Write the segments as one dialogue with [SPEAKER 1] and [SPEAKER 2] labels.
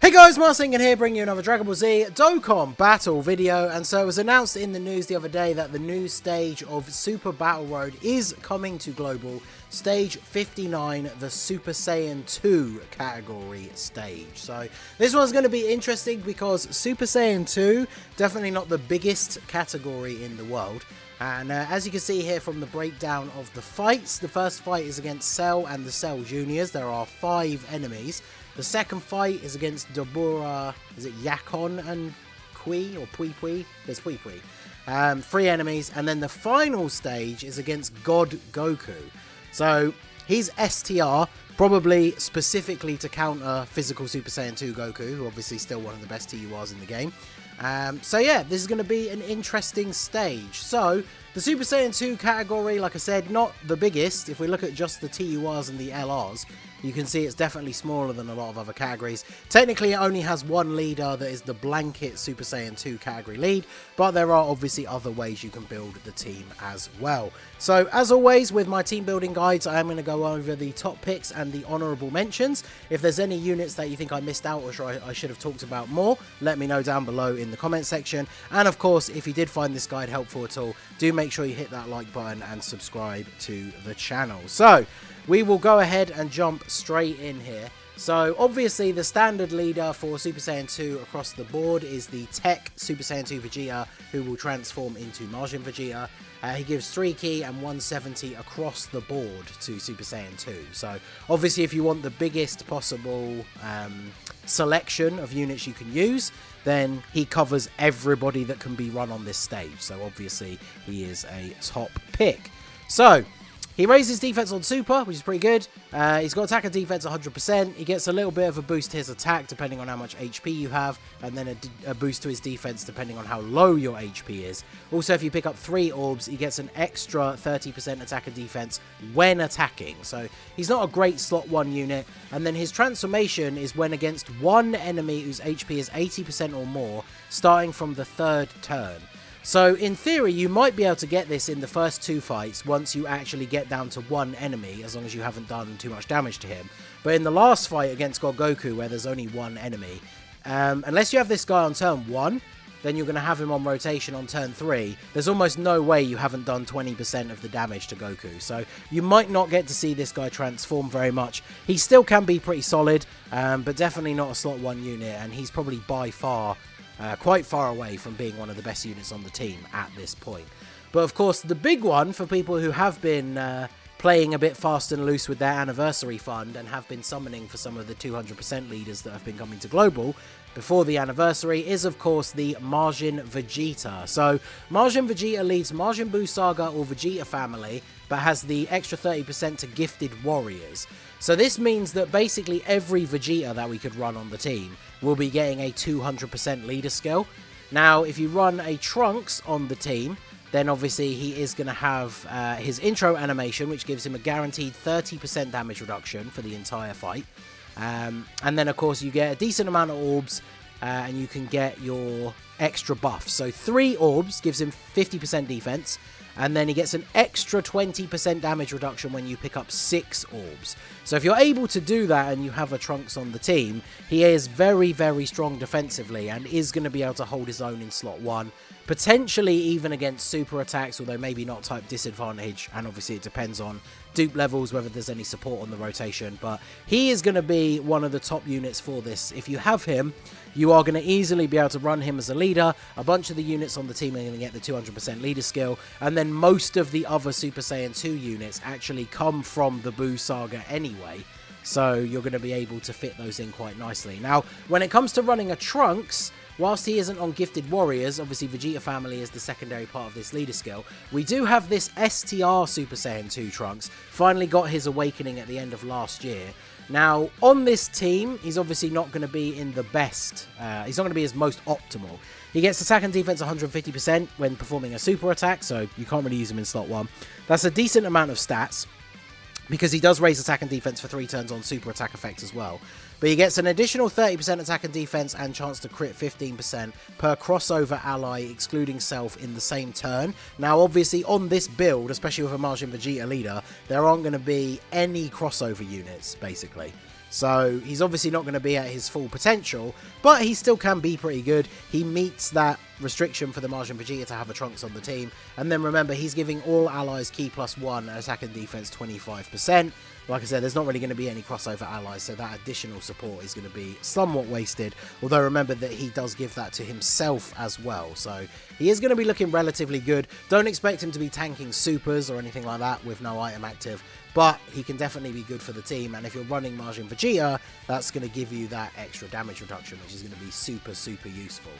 [SPEAKER 1] Hey guys, Saiyan here, bringing you another Dragon Ball Z Dokkan battle video. And so it was announced in the news the other day that the new stage of Super Battle Road is coming to global. Stage 59, the Super Saiyan 2 category stage. So this one's going to be interesting because Super Saiyan 2, definitely not the biggest category in the world. And as you can see here from the breakdown of the fights, the first fight is against Cell and the Cell Juniors. There are 5 enemies. The second fight is against Dabura, is it Yakon and Kui or Pui Pui? There's Pui Pui. 3 enemies. And then the final stage is against God Goku. So he's STR, probably specifically to counter physical Super Saiyan 2 Goku, who obviously still one of the best TURs in the game. So yeah, this is going to be an interesting stage. So the Super Saiyan 2 category, like I said, not the biggest. If we look at just the TURs and the LRs, you can see it's definitely smaller than a lot of other categories. Technically, it only has one leader that is the blanket Super Saiyan 2 category lead, but there are obviously other ways you can build the team as well. So, as always, with my team building guides, I am going to go over the top picks and the honourable mentions. If there's any units that you think I missed out or I should have talked about more, let me know down below in the comment section. And of course, if you did find this guide helpful at all, do make sure you hit that like button and subscribe to the channel. So, we will go ahead and jump straight in here. So obviously the standard leader for Super Saiyan 2 across the board is the Tech Super Saiyan 2 Vegeta, who will transform into Margin Vegeta. He gives 3 ki and 170 across the board to Super Saiyan 2. So obviously if you want the biggest possible selection of units you can use, then he covers everybody that can be run on this stage. So obviously he is a top pick. So he raises defense on Super, which is pretty good. He's got attack and defense 100%. He gets a little bit of a boost to his attack depending on how much HP you have, and then a boost to his defense depending on how low your HP is. Also, if you pick up 3 orbs, he gets an extra 30% attack and defense when attacking. So he's not a great slot 1 unit. And then his transformation is when against one enemy whose HP is 80% or more, starting from the 3rd turn. So, in theory, you might be able to get this in the first 2 fights once you actually get down to 1 enemy, as long as you haven't done too much damage to him. But in the last fight against God Goku, where there's only 1 enemy, unless you have this guy on turn 1, then you're going to have him on rotation on turn 3. There's almost no way you haven't done 20% of the damage to Goku. So, you might not get to see this guy transform very much. He still can be pretty solid, but definitely not a slot 1 unit, and he's probably by far quite far away from being one of the best units on the team at this point. But of course, the big one for people who have been playing a bit fast and loose with their anniversary fund and have been summoning for some of the 200% leaders that have been coming to global before the anniversary is, of course, the Margin Vegeta. So, Margin Vegeta leads Majin Buu Saga or Vegeta family, but has the extra 30% to Gifted Warriors. So this means that basically every Vegeta that we could run on the team will be getting a 200% leader skill. Now, if you run a Trunks on the team, then obviously he is going to have his intro animation, which gives him a guaranteed 30% damage reduction for the entire fight. And then, of course, you get a decent amount of orbs, and you can get your extra buffs. So 3 orbs gives him 50% defense, and then he gets an extra 20% damage reduction when you pick up 6 orbs. So if you're able to do that and you have a Trunks on the team, he is very, very strong defensively and is going to be able to hold his own in slot 1. Potentially even against super attacks, although maybe not type disadvantage. And obviously it depends on dupe levels, whether there's any support on the rotation. But he is going to be one of the top units for this. If you have him, you are going to easily be able to run him as a leader. A bunch of the units on the team are going to get the 200% leader skill. And then most of the other Super Saiyan 2 units actually come from the Buu Saga anyway. So you're going to be able to fit those in quite nicely. Now, when it comes to running a Trunks, whilst he isn't on Gifted Warriors, obviously Vegeta family is the secondary part of this leader skill, we do have this STR Super Saiyan 2 Trunks, finally got his awakening at the end of last year. Now, on this team, he's obviously not going to be in the best, he's not going to be his most optimal. He gets attack and defense 150% when performing a super attack, so you can't really use him in slot 1. That's a decent amount of stats, because he does raise attack and defense for 3 turns on super attack effects as well. But he gets an additional 30% attack and defense and chance to crit 15% per crossover ally, excluding self, in the same turn. Now, obviously, on this build, especially with a Margin Vegeta leader, there aren't going to be any crossover units, basically. So he's obviously not going to be at his full potential, but he still can be pretty good. He meets that restriction for the Margin Vegeta to have a Trunks on the team. And then remember, he's giving all allies Ki +1 and attack and defense 25%. Like I said, there's not really going to be any crossover allies, so that additional support is going to be somewhat wasted. Although remember that he does give that to himself as well, so he is going to be looking relatively good. Don't expect him to be tanking supers or anything like that with no item active, but he can definitely be good for the team. And if you're running Margin Vegeta, that's going to give you that extra damage reduction, which is going to be super, super useful.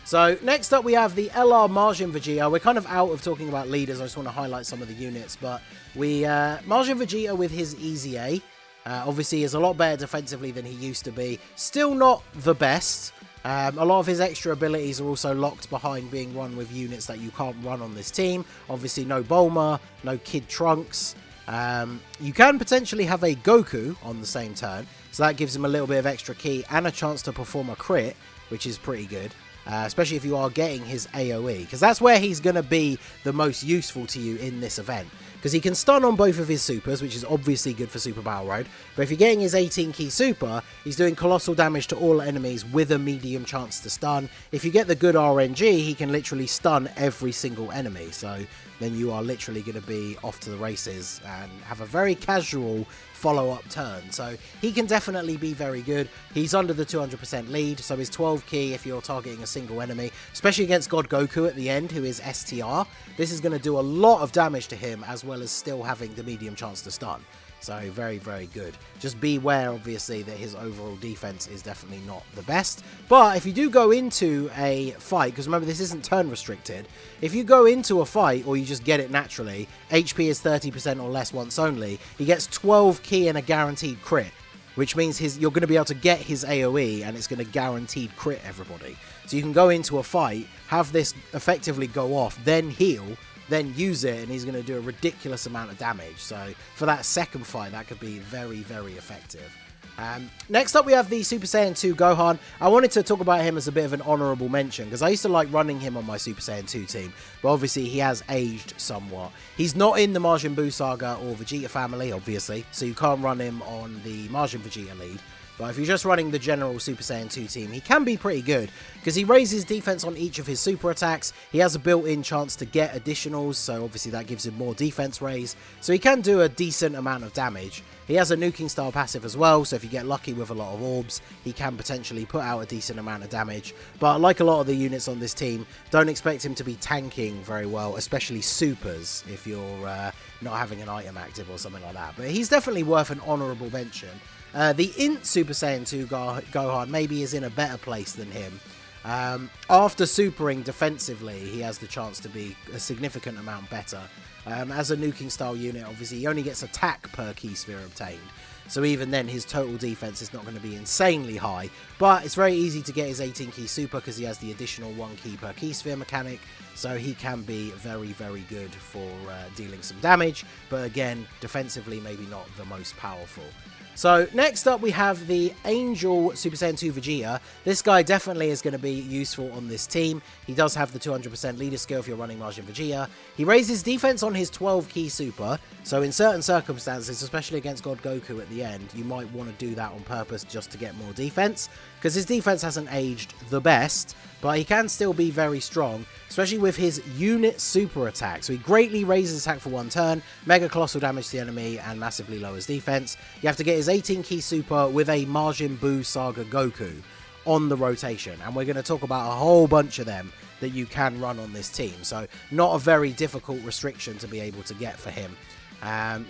[SPEAKER 1] So next up we have the LR Margin Vegeta. We're kind of out of talking about leaders. I just want to highlight some of the units, but we Margin Vegeta with his Easy A obviously is a lot better defensively than he used to be. Still not the best. A lot of his extra abilities are also locked behind being run with units that you can't run on this team. Obviously no Bulma, no Kid Trunks. You can potentially have a Goku on the same turn, so that gives him a little bit of extra ki and a chance to perform a crit, which is pretty good. Especially if you are getting his AoE, because that's where he's going to be the most useful to you in this event. Because he can stun on both of his supers, which is obviously good for Super Battle Road. But if you're getting his 18 key super, he's doing colossal damage to all enemies with a medium chance to stun. If you get the good RNG, he can literally stun every single enemy. So then you are literally going to be off to the races and have a very casual follow-up turn. So he can definitely be very good. He's under the 200% lead, so his 12 key if you're targeting a single enemy, especially against God Goku at the end, who is STR. This is going to do a lot of damage to him, as well as still having the medium chance to stun. So very, very good. Just beware, obviously, that his overall defense is definitely not the best. But if you do go into a fight, because remember, this isn't turn restricted. If you go into a fight, or you just get it naturally, HP is 30% or less once only. He gets 12 ki and a guaranteed crit, which means you're going to be able to get his AoE, and it's going to guaranteed crit everybody. So you can go into a fight, have this effectively go off, then heal, then use it, and he's going to do a ridiculous amount of damage. So for that second fight, that could be very, very effective. Next up we have the Super Saiyan 2 Gohan. I wanted to talk about him as a bit of an honourable mention, because I used to like running him on my Super Saiyan 2 team, but obviously he has aged somewhat. He's not in the Majin Buu saga or Vegeta family, obviously, so you can't run him on the Majin Vegeta lead. But if you're just running the general Super Saiyan 2 team, he can be pretty good, because he raises defense on each of his super attacks. He has a built-in chance to get additionals, so obviously that gives him more defense raise. So he can do a decent amount of damage. He has a nuking style passive as well, so if you get lucky with a lot of orbs, he can potentially put out a decent amount of damage. But like a lot of the units on this team, don't expect him to be tanking very well, especially supers, if you're not having an item active or something like that. But he's definitely worth an honourable mention. The Int Super Saiyan 2 Gohan maybe is in a better place than him. After supering defensively, he has the chance to be a significant amount better. As a nuking style unit, obviously he only gets attack per key sphere obtained, so even then his total defense is not going to be insanely high, but it's very easy to get his 18 key super because he has the additional 1 key per key sphere mechanic, so he can be very, very good for dealing some damage, but again, defensively maybe not the most powerful. So next up we have the Angel Super Saiyan 2 Vegeta. This guy definitely is going to be useful on this team. He does have the 200% leader skill if you're running Margin Vegeta. He raises defense on his 12 key super, so in certain circumstances, especially against God Goku at the end, you might want to do that on purpose just to get more defense, because his defense hasn't aged the best, but he can still be very strong, especially with his unit super attack. So he greatly raises attack for 1 turn, mega colossal damage to the enemy, and massively lowers defense. You have to get his 18 key super with a Margin Buu Saga Goku on the rotation, and we're going to talk about a whole bunch of them that you can run on this team, so not a very difficult restriction to be able to get for him.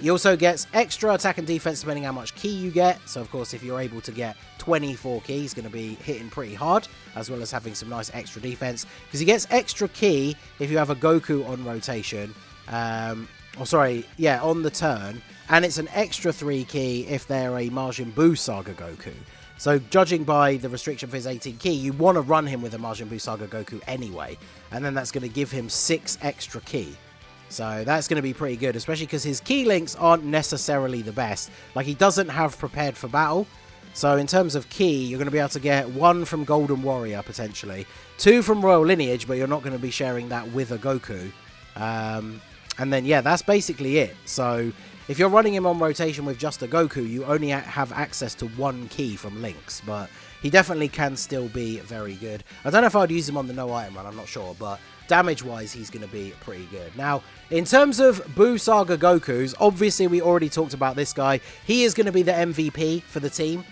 [SPEAKER 1] He also gets extra attack and defense depending how much key you get. So of course, if you're able to get 24 key, he's going to be hitting pretty hard, as well as having some nice extra defense, because he gets extra key if you have a Goku on rotation, on the turn, and it's an extra 3 key if they're a Majin Buu Saga Goku. So judging by the restriction for his 18 key, you want to run him with a Majin Buu Saga Goku anyway, and then that's going to give him 6 extra key. So that's going to be pretty good, especially because his key links aren't necessarily the best. Like, he doesn't have prepared for battle. So in terms of key, you're going to be able to get 1 from Golden Warrior, potentially. 2 from Royal Lineage, but you're not going to be sharing that with a Goku. And then, yeah, that's basically it. So if you're running him on rotation with just a Goku, you only have access to one key from Link's, but he definitely can still be very good. I don't know if I'd use him on the no item run, I'm not sure, but damage-wise, he's going to be pretty good. Now, in terms of Buu Saga Gokus, obviously we already talked about this guy. He is going to be the MVP for the team.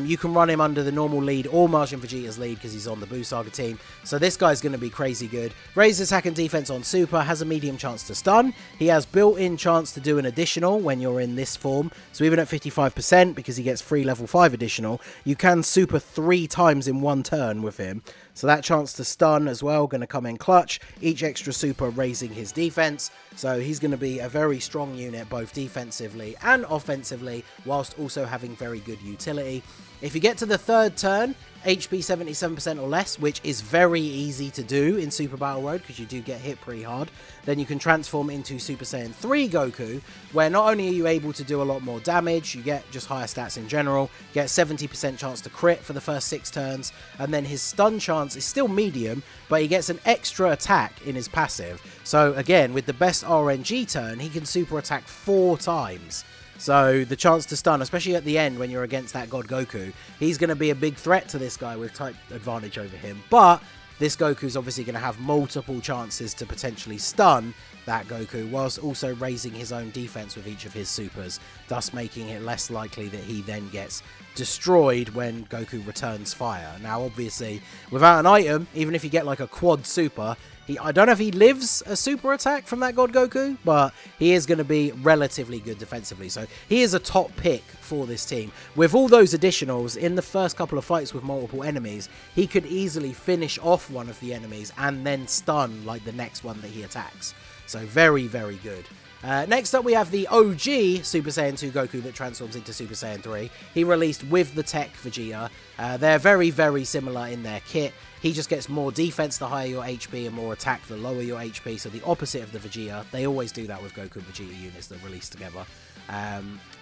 [SPEAKER 1] You can run him under the normal lead or Margin Vegeta's lead because he's on the Buu Saga team. So this guy's going to be crazy good. Raises attack and defense on super, has a medium chance to stun. He has built-in chance to do an additional when you're in this form. So even at 55%, because he gets free level 5 additional, you can super 3 times in one turn with him. So that chance to stun as well, going to come in clutch. Each extra super raising his defense. So he's going to be a very strong unit, both defensively and offensively, whilst also having very good utility. If you get to the 3rd turn, HP 77% or less, which is very easy to do in Super Battle Road because you do get hit pretty hard, then you can transform into Super Saiyan 3 Goku, where not only are you able to do a lot more damage, you get just higher stats in general, you get 70% chance to crit for the first 6 turns, and then his stun chance is still medium, but he gets an extra attack in his passive. So again, with the best RNG turn, he can super attack 4 times. So the chance to stun, especially at the end when you're against that God Goku, he's going to be a big threat to this guy with type advantage over him. But this Goku's obviously going to have multiple chances to potentially stun that Goku, whilst also raising his own defense with each of his supers, thus making it less likely that he then gets destroyed when Goku returns fire. Now, obviously, without an item, even if you get like a quad super, I don't know if he lives a super attack from that God Goku, but he is going to be relatively good defensively. So he is a top pick for this team. With all those additionals, in the first couple of fights with multiple enemies, he could easily finish off one of the enemies and then stun like the next one that he attacks. So very, very good. Next up, we have the OG Super Saiyan 2 Goku that transforms into Super Saiyan 3. He released with the Tech Vegeta. They're very, very similar in their kit. He just gets more defense the higher your HP and more attack the lower your HP, so the opposite of the Vegeta. They always do that with Goku and Vegeta units that release together.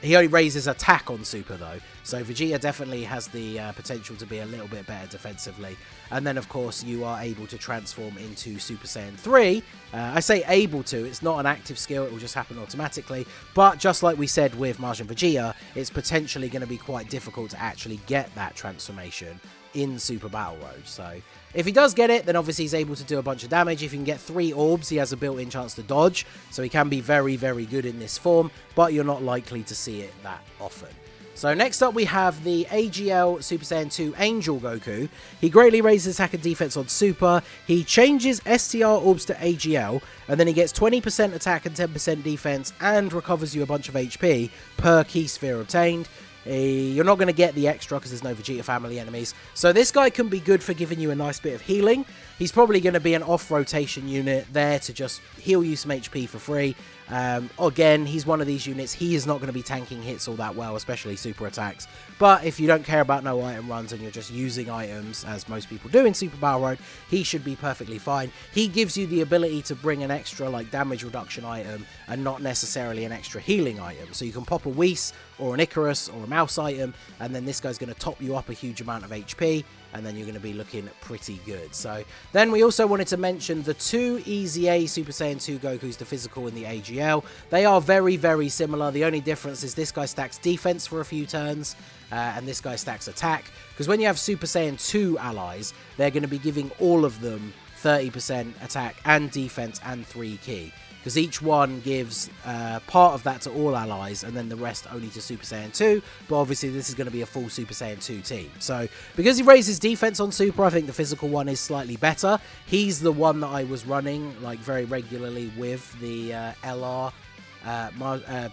[SPEAKER 1] He only raises attack on Super though, so Vegeta definitely has the potential to be a little bit better defensively. And then of course you are able to transform into Super Saiyan 3. I say able to, it's not an active skill, it will just happen automatically, but just like we said with Margin Vegeta, it's potentially going to be quite difficult to actually get that transformation in Super Battle Road. So if he does get it, then obviously he's able to do a bunch of damage. If you can get 3 orbs, he has a built-in chance to dodge, so he can be very, very good in this form, but you're not likely to see it that often. So next up we have the AGL Super Saiyan 2 Angel Goku. He greatly raises attack and defense on Super. He changes STR orbs to AGL, and then he gets 20% attack and 10% defense and recovers you a bunch of HP per key sphere obtained. You're not going to get the extra because there's no Vegeta family enemies. So this guy can be good for giving you a nice bit of healing. He's probably going to be an off-rotation unit there to just heal you some HP for free. Again, he's one of these units. He is not going to be tanking hits all that well, especially super attacks. But if you don't care about no item runs and you're just using items, as most people do in Super Battle Road, he should be perfectly fine. He gives you the ability to bring an extra like damage reduction item and not necessarily an extra healing item. So you can pop a Whis or an Icarus or a Mouse item, and then this guy's going to top you up a huge amount of HP, and then you're going to be looking pretty good. So then we also wanted to mention the 2 EZA Super Saiyan 2 Gokus, the physical and the AGL. They are very, very similar. The only difference is this guy stacks defense for a few turns, and this guy stacks attack. Because when you have Super Saiyan 2 allies, they're going to be giving all of them 30% attack and defense and 3 key. Because each one gives part of that to all allies and then the rest only to Super Saiyan 2. But obviously this is going to be a full Super Saiyan 2 team. So because he raises defense on Super, I think the physical one is slightly better. He's the one that I was running like very regularly with the LR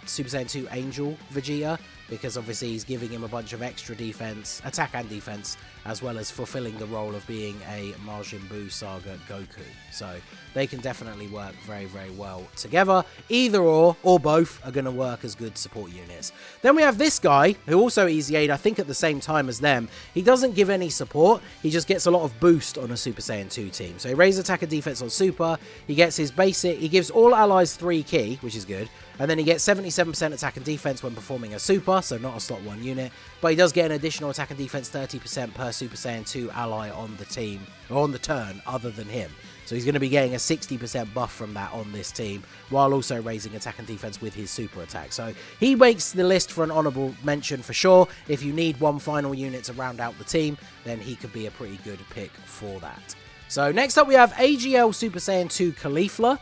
[SPEAKER 1] Super Saiyan 2 Angel Vegeta, because obviously he's giving him a bunch of extra defense, attack and defense, as well as fulfilling the role of being a Majin Buu Saga Goku. So they can definitely work very, very well together. Either or both are going to work as good support units. Then we have this guy, who also EZA'd, I think at the same time as them. He doesn't give any support, he just gets a lot of boost on a Super Saiyan 2 team. So he raises attack and defense on Super, he gets his basic, he gives all allies 3 key, which is good, And then he gets 77% attack and defense when performing a super, so not a slot 1 unit. But he does get an additional attack and defense 30% per Super Saiyan 2 ally on the team, or on the turn, other than him. So he's going to be getting a 60% buff from that on this team, while also raising attack and defense with his super attack. So he makes the list for an honourable mention for sure. If you need one final unit to round out the team, then he could be a pretty good pick for that. So next up we have AGL Super Saiyan 2 Caulifla.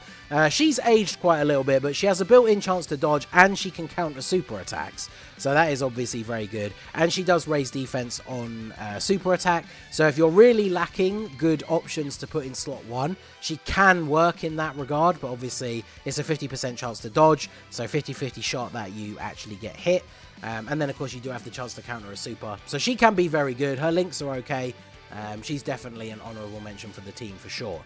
[SPEAKER 1] She's aged quite a little bit, but she has a built-in chance to dodge and she can counter super attacks. So that is obviously very good. And she does raise defense on super attack. So if you're really lacking good options to put in slot 1, she can work in that regard. But obviously it's a 50% chance to dodge. So 50-50 shot that you actually get hit. And then of course you do have the chance to counter a super. So she can be very good. Her links are okay. She's definitely an honourable mention for the team for sure.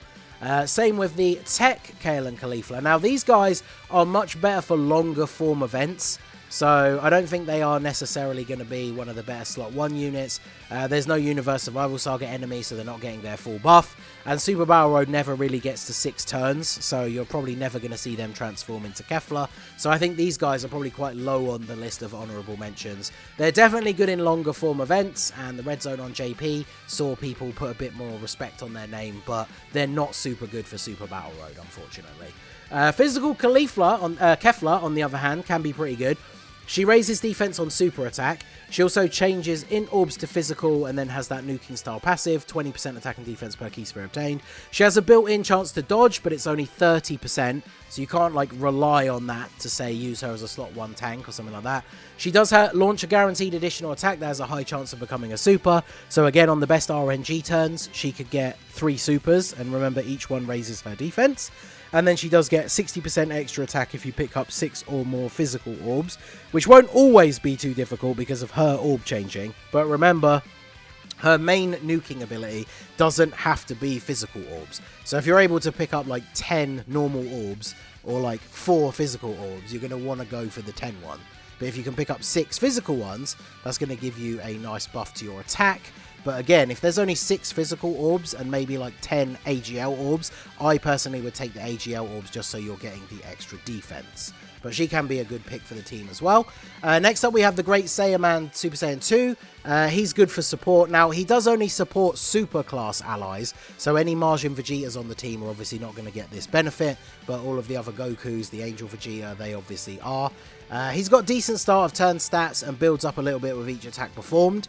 [SPEAKER 1] Same with the Tech Kale and Caulifla. Now these guys are much better for longer form events. So I don't think they are necessarily going to be one of the better slot 1 units. There's no Universe Survival Saga enemy, so they're not getting their full buff. And Super Battle Road never really gets to 6 turns, so you're probably never going to see them transform into Kefla. So I think these guys are probably quite low on the list of honourable mentions. They're definitely good in longer form events, and the Red Zone on JP saw people put a bit more respect on their name, but they're not super good for Super Battle Road, unfortunately. Physical Kefla, on the other hand, can be pretty good. She raises defense on super attack. She also changes in orbs to physical and then has that nuking style passive, 20% attack and defense per key sphere obtained. She has a built-in chance to dodge, but it's only 30%, so you can't like rely on that to say use her as a slot 1 tank or something like that. She does launch a guaranteed additional attack that has a high chance of becoming a super. So again, on the best RNG turns, she could get 3 supers, and remember each one raises her defense. And then she does get 60% extra attack if you pick up 6 or more physical orbs, which won't always be too difficult because of her orb changing. But remember, her main nuking ability doesn't have to be physical orbs. So if you're able to pick up like 10 normal orbs or like 4 physical orbs, you're going to want to go for the 10 one. But if you can pick up 6 physical ones, that's going to give you a nice buff to your attack. But again, if there's only 6 physical orbs and maybe like 10 AGL orbs, I personally would take the AGL orbs just so you're getting the extra defense. But she can be a good pick for the team as well. Next up, we have the Great Saiyaman Super Saiyan 2. He's good for support. Now, he does only support super class allies, so any Margin Vegetas on the team are obviously not going to get this benefit, but all of the other Gokus, the Angel Vegeta, they obviously are. He's got decent start of turn stats and builds up a little bit with each attack performed.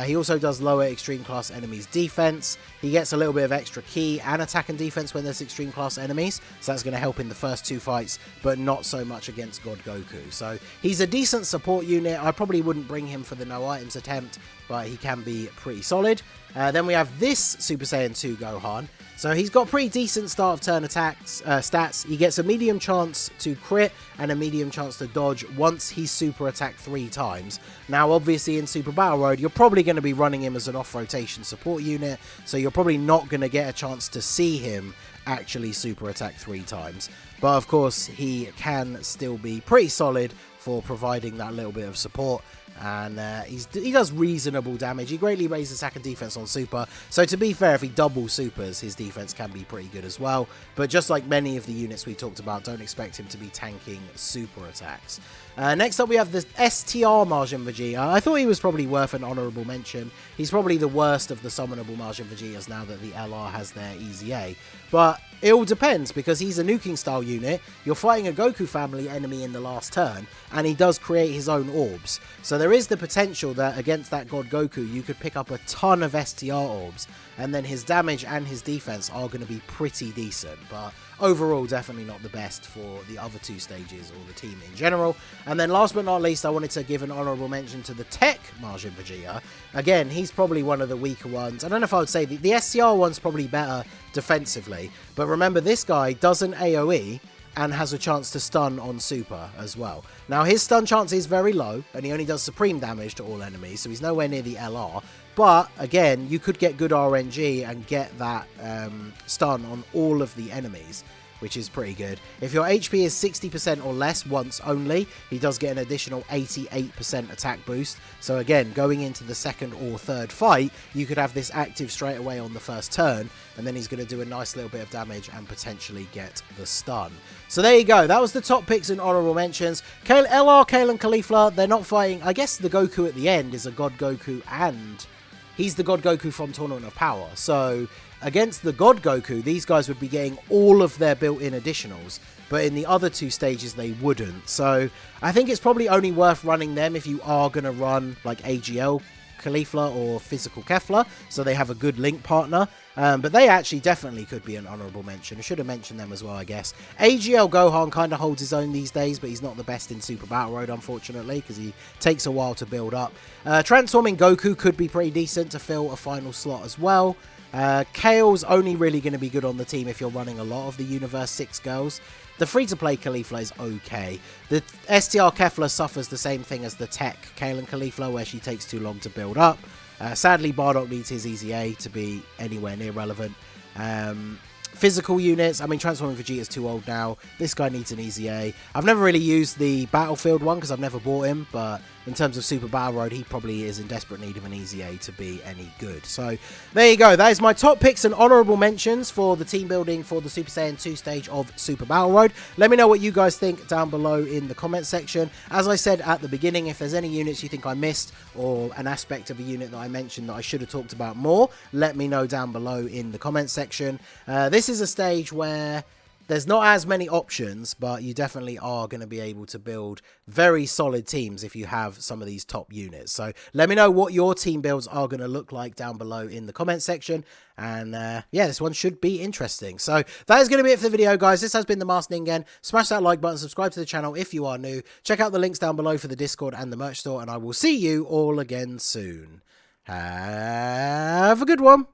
[SPEAKER 1] He also does lower extreme class enemies defense. He gets a little bit of extra key and attack and defense when there's extreme class enemies, so that's going to help in the first 2 fights, but not so much against God Goku. So he's a decent support unit. I probably wouldn't bring him for the no items attempt, but he can be pretty solid. Then we have this Super Saiyan 2 Gohan. So he's got pretty decent start of turn attacks stats. He gets a medium chance to crit and a medium chance to dodge once he's super attacked 3 times. Now obviously in Super Battle Road you're probably going to be running him as an off-rotation support unit, so you're probably not going to get a chance to see him actually super attack 3 times. But of course he can still be pretty solid for providing that little bit of support. And he does reasonable damage. He greatly raises attack and defense on super. So to be fair, if he double supers, his defense can be pretty good as well. But just like many of the units we talked about, don't expect him to be tanking super attacks. Next up, we have the STR Margin Vegeta. I thought he was probably worth an honourable mention. He's probably the worst of the summonable Margin Vegetas now that the LR has their EZA. But it all depends, because he's a nuking style unit. You're fighting a Goku family enemy in the last turn, and he does create his own orbs. So there is the potential that against that God Goku, you could pick up a ton of STR orbs, and then his damage and his defense are going to be pretty decent. But overall, definitely not the best for the other 2 stages or the team in general. And then last but not least, I wanted to give an honourable mention to the Tech Margin Vegeta. Again, he's probably one of the weaker ones. I don't know if I would say the STR one's probably better defensively. But remember, this guy doesn't AoE and has a chance to stun on super as well. Now, his stun chance is very low, and he only does supreme damage to all enemies, so he's nowhere near the LR. But, again, you could get good RNG and get that stun on all of the enemies. which is pretty good. If your HP is 60% or less once only, he does get an additional 88% attack boost. So again, going into the second or third fight, you could have this active straight away on the first turn, and then he's going to do a nice little bit of damage and potentially get the stun. So there you go. That was the top picks and honorable mentions. LR, Kale, and Caulifla, they're not fighting. I guess the Goku at the end is a God Goku, and he's the God Goku from Tournament of Power. So against the God Goku, these guys would be getting all of their built-in additionals, but in the other two stages, they wouldn't. So I think it's probably only worth running them if you are going to run like AGL Caulifla or Physical Kefla, so they have a good link partner. But they actually definitely could be an honourable mention. I should have mentioned them as well, I guess. AGL Gohan kind of holds his own these days, but he's not the best in Super Battle Road, unfortunately, because he takes a while to build up. Transforming Goku could be pretty decent to fill a final slot as well. Kale's only really going to be good on the team if you're running a lot of the Universe 6 girls. The free-to-play Caulifla is okay. The STR Kefla suffers the same thing as the tech Kale and Caulifla, where she takes too long to build up. Sadly, Bardock needs his Easy A to be anywhere near relevant. Physical units, I mean, Transforming Vegeta is too old now. This guy needs an Easy A. I've never really used the Battlefield one because I've never bought him, but in terms of Super Battle Road, he probably is in desperate need of an Easy A to be any good. So there you go. That is my top picks and honourable mentions for the team building for the Super Saiyan 2 stage of Super Battle Road. Let me know what you guys think down below in the comment section. As I said at the beginning, if there's any units you think I missed or an aspect of a unit that I mentioned that I should have talked about more, let me know down below in the comment section. This is a stage where there's not as many options, but you definitely are going to be able to build very solid teams if you have some of these top units. So let me know what your team builds are going to look like down below in the comment section. And yeah, this one should be interesting. So that is going to be it for the video, guys. This has been the Master Ningen. Smash that like button, subscribe to the channel if you are new. Check out the links down below for the Discord and the merch store, and I will see you all again soon. Have a good one.